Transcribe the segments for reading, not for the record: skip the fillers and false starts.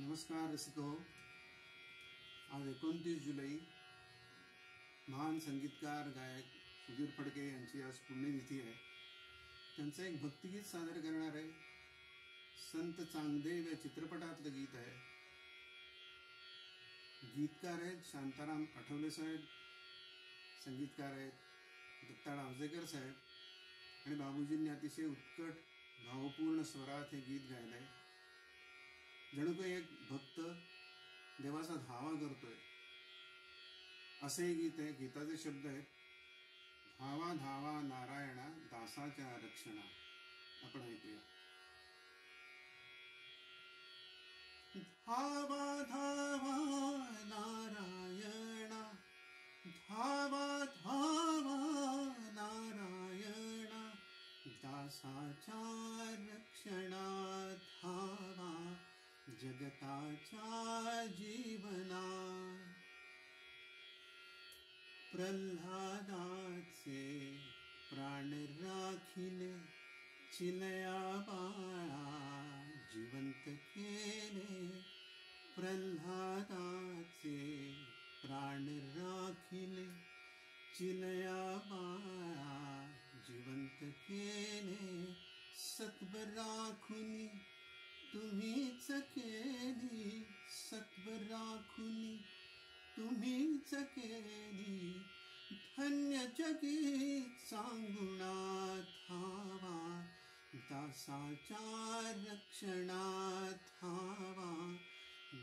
नमस्कार रसिको. आज 29 जुलै महान संगीतकार गायक सुधीर फडके यांची आज पुण्यतिथी आहे. त्यांचं एक भक्तिगीत सादर करणार आहे. संत चांगदेव या चित्रपटातलं गीत आहे. गीतकार आहेत शांताराम आठवले साहेब, संगीतकार आहेत दत्ता डावजेकर साहेब, आणि बाबूजींनी अतिशय उत्कट भावपूर्ण स्वरात हे गीत गायलं आहे. जणू काही एक भक्त देवाचा धावा करतोय असे हे गीत आहे. गीताचे शब्द आहेत, धावा धावा नारायणा दासाच्या रक्षणा. आपण ऐकूया. धावा धावा नारायणा, धावा धावा नारायणा दासाच्या रक्षणा, धावा जगताच्या जीवना. प्रल्हादाचे प्राण राखिले, चिलया बाळा जिवंत केले. प्रल्हादाचे प्राण राखिले, चिलया बाळा जिवंत केले. सत्वर राखुनी तुम्हीच केली, सत्वर राखुनी तुम्हीच केली. धन्य जगी सांगुणा, धावा दासाच्या रक्षणा, धावा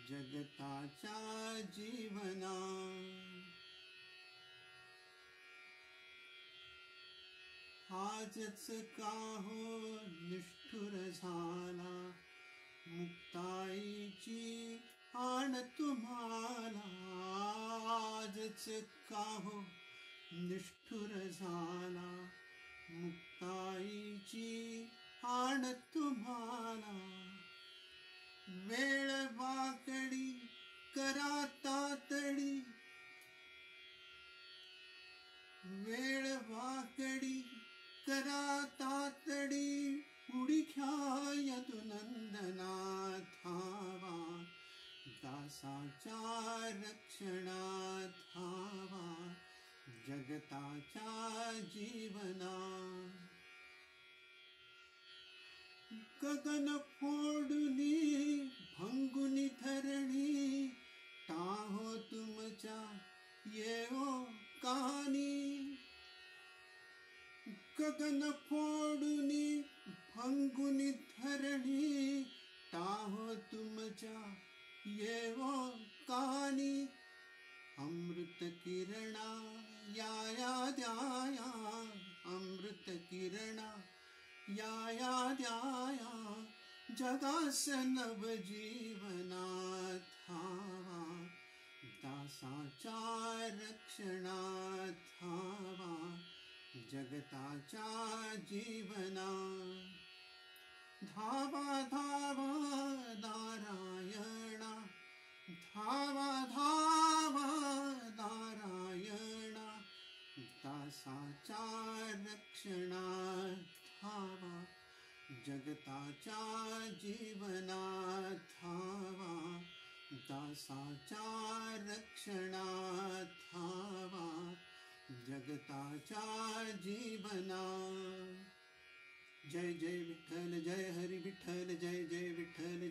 जगताच्या जीवना. आजच का हो निष्ठुर झाला, मुक्ताईची आण तुम्हाला. आजच का हो निष्ठुर झाला, मुक्ताईची आण तुम्हाला. वेळ वाकडी करा तातडी, वेळ वाकडी करा तातडी. उडी घ्या यदुनंदना, धावा दासाच्या रक्षणा, धावा जगताच्या जीवना. गगन फोडुनी भंगुनी धरणी, टाहो तुमच्या येवो कानी. गगन फोडुनी भंगुनी धरणी, टाहो तुमच्या येवो कानी. अमृत किरणा याया द्याया, अमृत किरणा याया द्याया. जगास नवजीवना, धावा दासाच्या रक्षणा, धावा जगताच्या जीवना. धावा धावा नारायणा, धावा धावा नारायणा दासाच्या रक्षणा, धावा जगताच्या जीवना. धावा दासाच्या रक्षणा, धावा जगताच्या जीवना. जय जय विठ्ठल, जय हरी विठ्ठल, जय जय विठ्ठल,